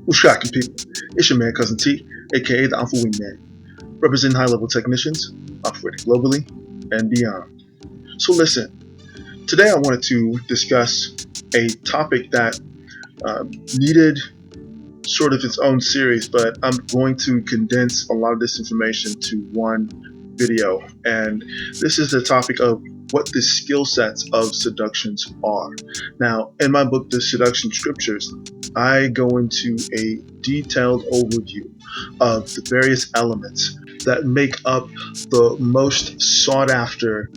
What's cracking, people? It's your man, Cousin T, aka the Alpha Wingman, representing high-level technicians operating globally and beyond. So listen, today I wanted to discuss a topic that needed sort of its own series, but I'm going to condense a lot of this information to one video. And this is the topic of what the skill sets of seductions are. Now, in my book, The Seduction Scriptures, I go into a detailed overview of the various elements that make up the most sought after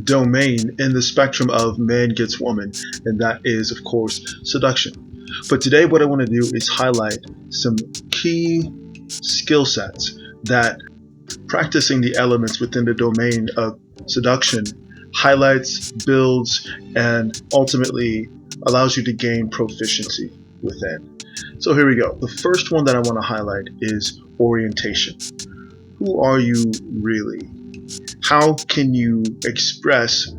domain in the spectrum of man gets woman, and that is, of course, seduction. But today what I want to do is highlight some key skill sets that practicing the elements within the domain of seduction highlights, builds, and ultimately allows you to gain proficiency within. So here we go. The first one that I want to highlight is orientation. Who are you really? How can you express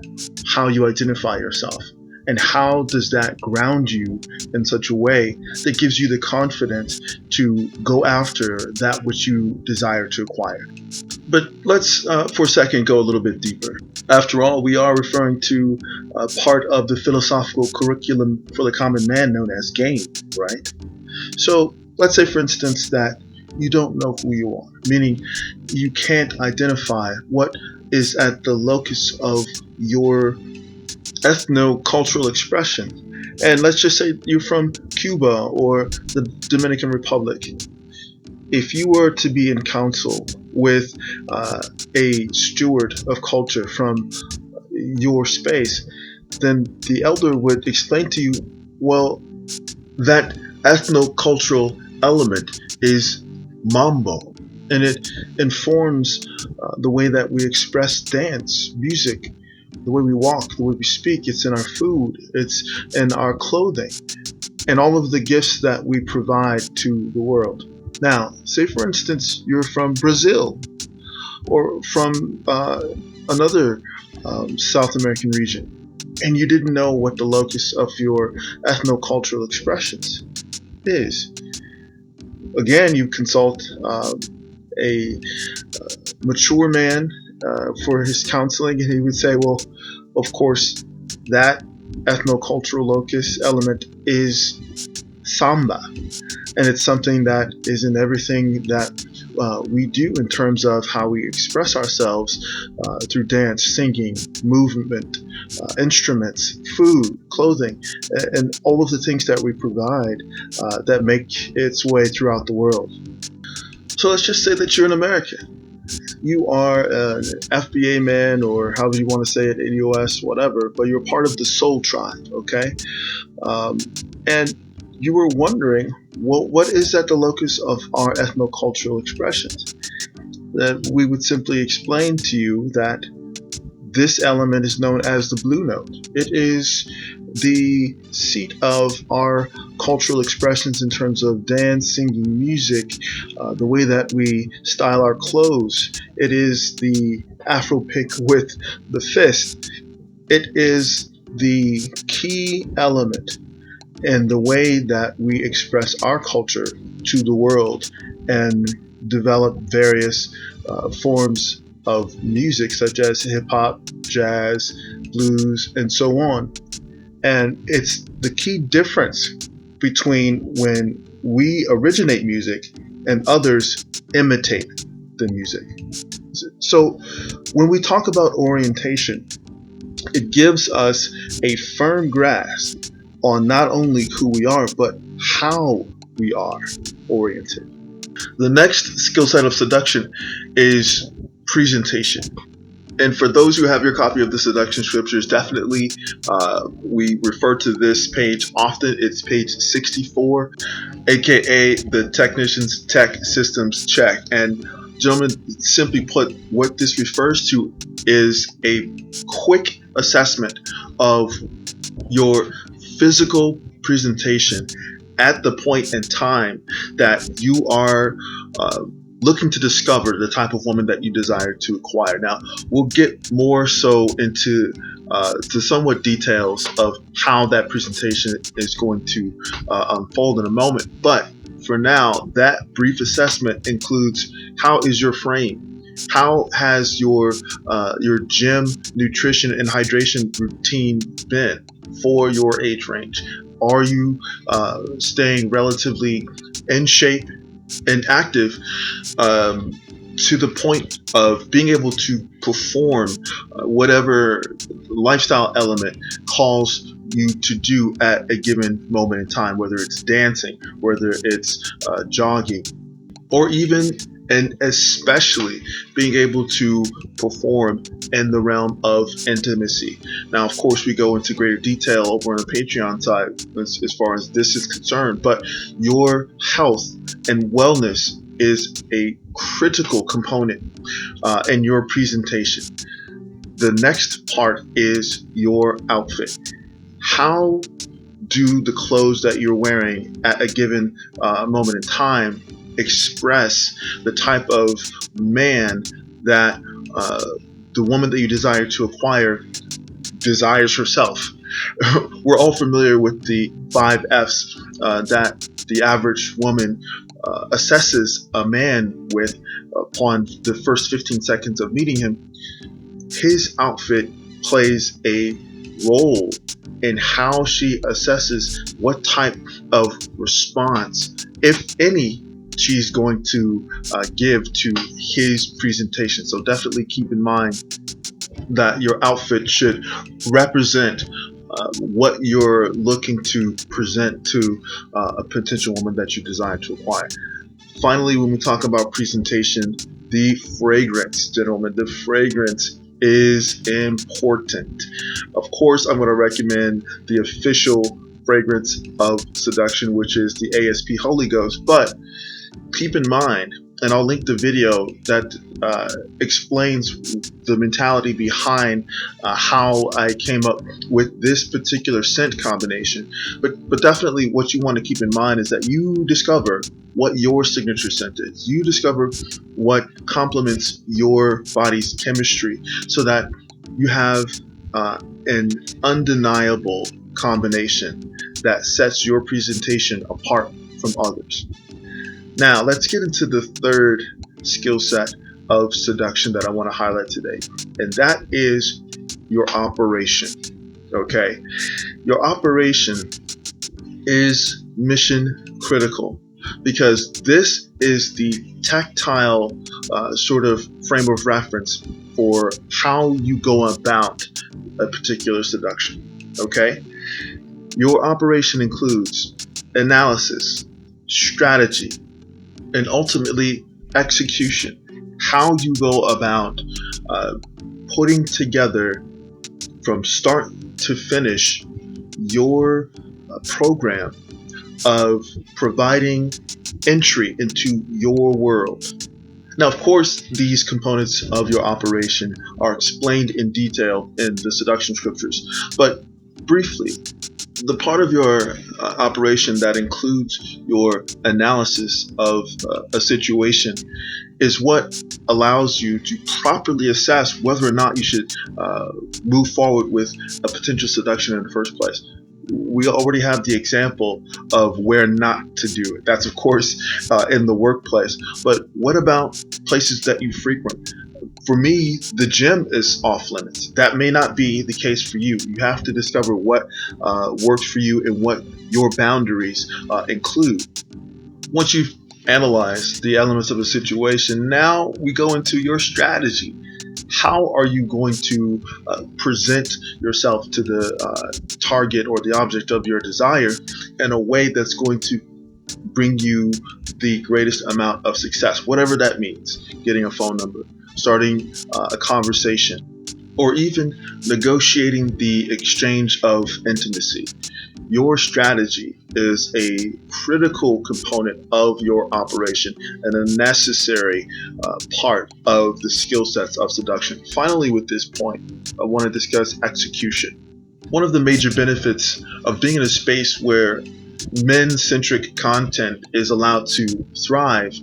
how you identify yourself? And how does that ground you in such a way that gives you the confidence to go after that which you desire to acquire? But let's, for a second, go a little bit deeper. After all, we are referring to part of the philosophical curriculum for the common man known as game, right? So let's say, for instance, that you don't know who you are, meaning you can't identify what is at the locus of your ethno-cultural expression. And let's just say you're from Cuba or the Dominican Republic. If you were to be in council with a steward of culture from your space, then the elder would explain to you, well, that ethno-cultural element is mambo, and it informs the way that we express dance, music, the way we walk, the way we speak. It's in our food, it's in our clothing, and all of the gifts that we provide to the world. Now, say for instance you're from Brazil or from another South American region, and you didn't know what the locus of your ethno-cultural expressions is. Again, you consult a mature man for his counseling, and he would say, well, of course, that ethno-cultural locus element is samba, and it's something that is in everything that we do in terms of how we express ourselves through dance, singing, movement, instruments, food, clothing, and all of the things that we provide that make its way throughout the world. So let's just say that you're an American. You are an FBA man, or however you want to say it, ADOS, whatever, but you're part of the Soul Tribe, okay? And you were wondering, well, what is at the locus of our ethnocultural expressions? That we would simply explain to you that this element is known as the blue note. It is the seat of our cultural expressions in terms of dance, singing, music, the way that we style our clothes. It is the Afro pick with the fist. It is the key element in the way that we express our culture to the world and develop various forms of music such as hip-hop, jazz, blues, and so on. And it's the key difference between when we originate music and others imitate the music. So when we talk about orientation, it gives us a firm grasp on not only who we are, but how we are oriented. The next skill set of seduction is presentation. And for those who have your copy of the Seduction Scriptures, definitely we refer to this page often. It's page 64, aka the Technician's Tech Systems Check. And gentlemen, simply put, what this refers to is a quick assessment of your physical presentation at the point in time that you are looking to discover the type of woman that you desire to acquire. Now, we'll get more so into the somewhat details of how that presentation is going to unfold in a moment. But for now, that brief assessment includes: how is your frame? How has your gym, nutrition, and hydration routine been for your age range? Are you staying relatively in shape and active, to the point of being able to perform whatever lifestyle element calls you to do at a given moment in time, whether it's dancing, whether it's jogging, or even and especially being able to perform in the realm of intimacy. Now, of course, we go into greater detail over on the Patreon side as far as this is concerned, but your health and wellness is a critical component in your presentation. The next part is your outfit. How do the clothes that you're wearing at a given moment in time express the type of man that the woman that you desire to acquire desires herself? We're all familiar with the 5 F's that the average woman assesses a man with upon the first 15 seconds of meeting him. His outfit plays a role in how she assesses what type of response, if any, she's going to give to his presentation. So definitely keep in mind that your outfit should represent what you're looking to present to a potential woman that you desire to acquire. Finally, when we talk about presentation, the fragrance, gentlemen, the fragrance is important. Of course, I'm going to recommend the official fragrance of Seduction, which is the ASP Holy Ghost. But keep in mind, and I'll link the video that explains the mentality behind how I came up with this particular scent combination. But definitely what you want to keep in mind is that you discover what your signature scent is. You discover what complements your body's chemistry so that you have an undeniable combination that sets your presentation apart from others. Now, let's get into the third skill set of seduction that I want to highlight today, and that is your operation. Okay? Your operation is mission critical because this is the tactile sort of frame of reference for how you go about a particular seduction. Okay? Your operation includes analysis, strategy, and ultimately execution. How you go about putting together from start to finish your program of providing entry into your world. Now, of course, these components of your operation are explained in detail in the seduction scriptures, but briefly, the part of your operation that includes your analysis of a situation is what allows you to properly assess whether or not you should move forward with a potential seduction in the first place. We already have the example of where not to do it. That's, of course, in the workplace. But what about places that you frequent? For me, the gym is off limits. That may not be the case for you. You have to discover what works for you and what your boundaries include. Once you've analyzed the elements of a situation, now we go into your strategy. How are you going to present yourself to the target or the object of your desire in a way that's going to bring you the greatest amount of success, whatever that means? Getting a phone number, starting a conversation, or even negotiating the exchange of intimacy. Your strategy is a critical component of your operation and a necessary part of the skill sets of seduction. Finally, with this point, I want to discuss execution. One of the major benefits of being in a space where men-centric content is allowed to thrive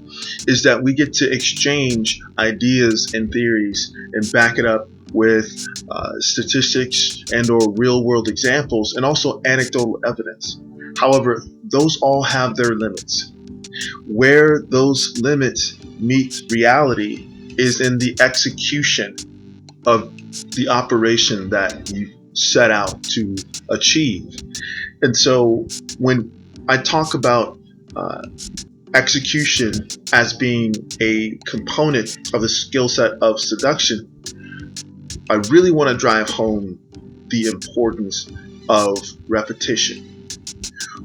is that we get to exchange ideas and theories and back it up with statistics and or real-world examples and also anecdotal evidence. However, those all have their limits. Where those limits meet reality is in the execution of the operation that you set out to achieve. And so when I talk about execution as being a component of the skill set of seduction, I really want to drive home the importance of repetition.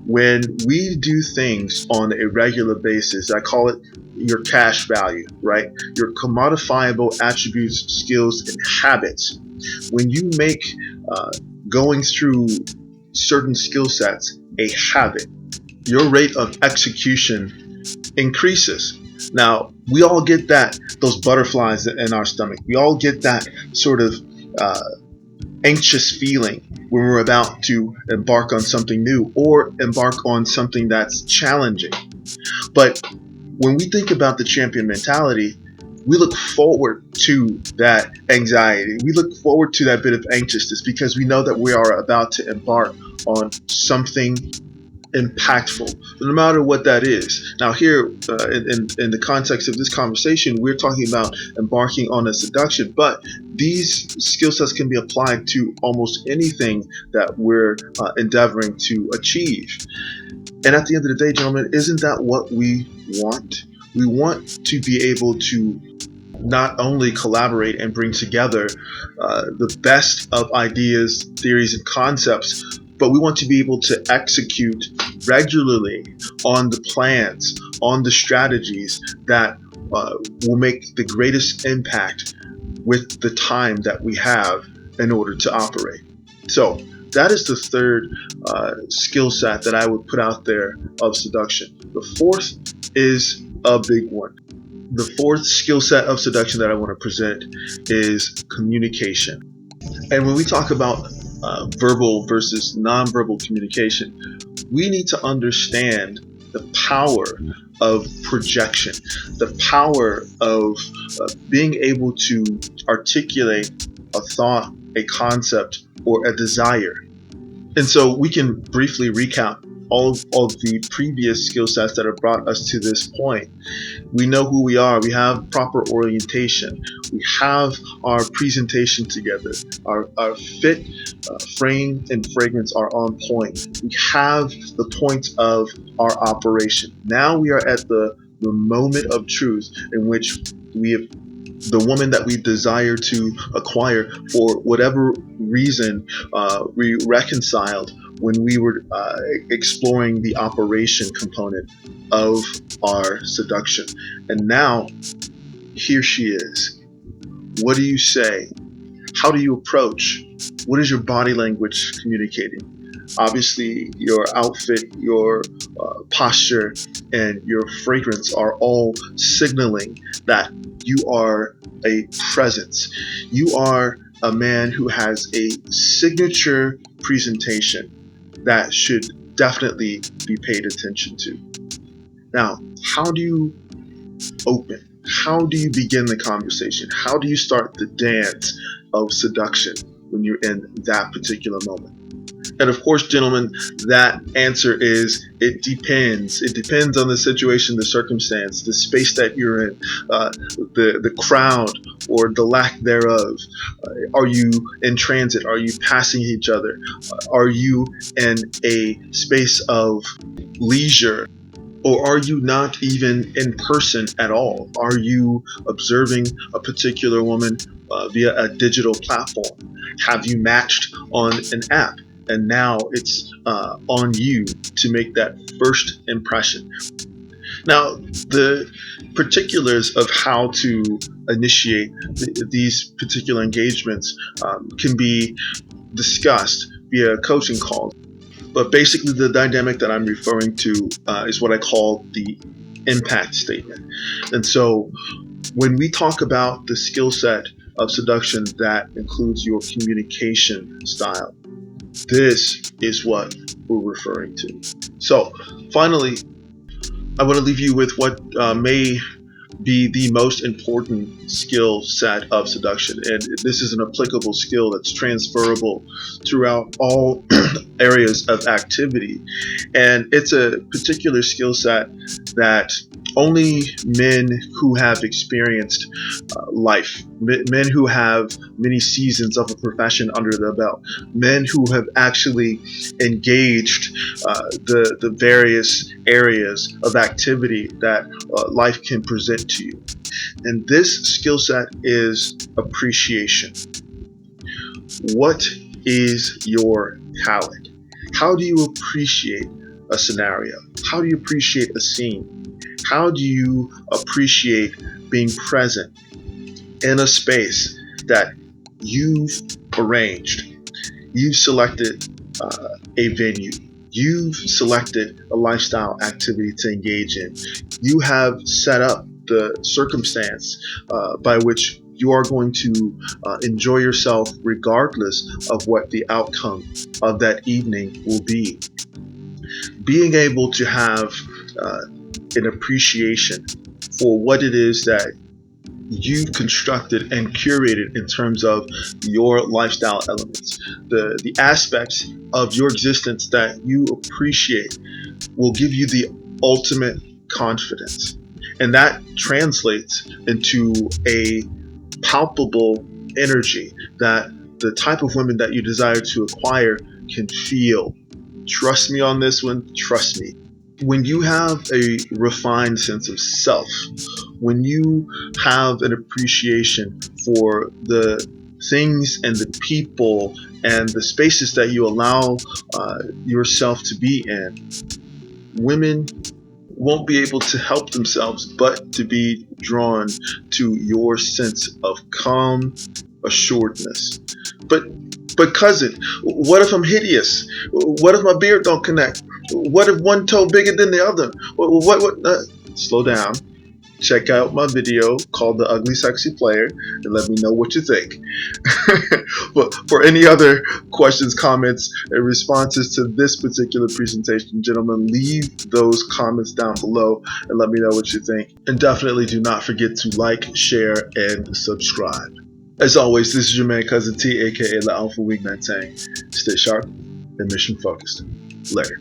When we do things on a regular basis, I call it your cash value, right? Your commodifiable attributes, skills, and habits. When you make going through certain skill sets a habit, your rate of execution increases. Now, we all get those butterflies in our stomach. We all get that sort of anxious feeling when we're about to embark on something new or embark on something that's challenging. But when we think about the champion mentality, we look forward to that anxiety. We look forward to that bit of anxiousness because we know that we are about to embark on something impactful, no matter what that is. Now here, in the context of this conversation, we're talking about embarking on a seduction, but these skill sets can be applied to almost anything that we're endeavoring to achieve. And at the end of the day, gentlemen, isn't that what we want? We want to be able to not only collaborate and bring together the best of ideas, theories, and concepts, but we want to be able to execute regularly on the plans, on the strategies that will make the greatest impact with the time that we have in order to operate. So that is the third skill set that I would put out there of seduction. The fourth is a big one. The fourth skill set of seduction that I want to present is communication. And when we talk about verbal versus nonverbal communication, we need to understand the power of projection, the power of being able to articulate a thought, a concept, or a desire. And so we can briefly recap all of the previous skill sets that have brought us to this point. We know who we are. We have proper orientation. We have our presentation together. Our fit, frame, and fragrance are on point. We have the point of our operation. Now we are at the moment of truth in which we have the woman that we desire to acquire for whatever reason we reconciled when we were exploring the operation component of our seduction. And now here she is. What do you say? How do you approach? What is your body language communicating? Obviously, your outfit, your posture, and your fragrance are all signaling that you are a presence. You are a man who has a signature presentation that should definitely be paid attention to. Now, how do you open? How do you begin the conversation? How do you start the dance of seduction when you're in that particular moment? And of course, gentlemen, that answer is it depends. It depends on the situation, the circumstance, the space that you're in, the crowd or the lack thereof. Are you in transit? Are you passing each other? Are you in a space of leisure? Or are you not even in person at all? Are you observing a particular woman via a digital platform? Have you matched on an app? And now it's on you to make that first impression. Now, the particulars of how to initiate these particular engagements can be discussed via coaching calls. But basically, the dynamic that I'm referring to is what I call the impact statement. And so when we talk about the skill set of seduction that includes your communication style, this is what we're referring to. So finally, I want to leave you with what may be the most important skill set of seduction. And this is an applicable skill that's transferable throughout all areas of activity. And it's a particular skill set that only men who have experienced life, men who have many seasons of a profession under their belt, men who have actually engaged the various areas of activity that life can present to you. And this skill set is appreciation. What is your talent? How do you appreciate a scenario? How do you appreciate a scene? How do you appreciate being present in a space that you've arranged? You've selected a venue. You've selected a lifestyle activity to engage in. You have set up the circumstance by which you are going to enjoy yourself regardless of what the outcome of that evening will be. Being able to have an appreciation for what it is that you've constructed and curated in terms of your lifestyle elements, the aspects of your existence that you appreciate will give you the ultimate confidence. And that translates into a palpable energy that the type of women that you desire to acquire can feel. Trust me on this one, trust me. When you have a refined sense of self, when you have an appreciation for the things and the people and the spaces that you allow yourself to be in, women won't be able to help themselves but to be drawn to your sense of calm assuredness. But cousin, what if I'm hideous? What if my beard don't connect? What if one toe bigger than the other? Slow down. Check out my video called The Ugly Sexy Player and let me know what you think. But for any other questions, comments, and responses to this particular presentation, gentlemen, leave those comments down below and let me know what you think. And definitely do not forget to like, share, and subscribe. As always, this is your man Cousin T, aka the Alpha Wingman saying, stay sharp and mission focused. Later.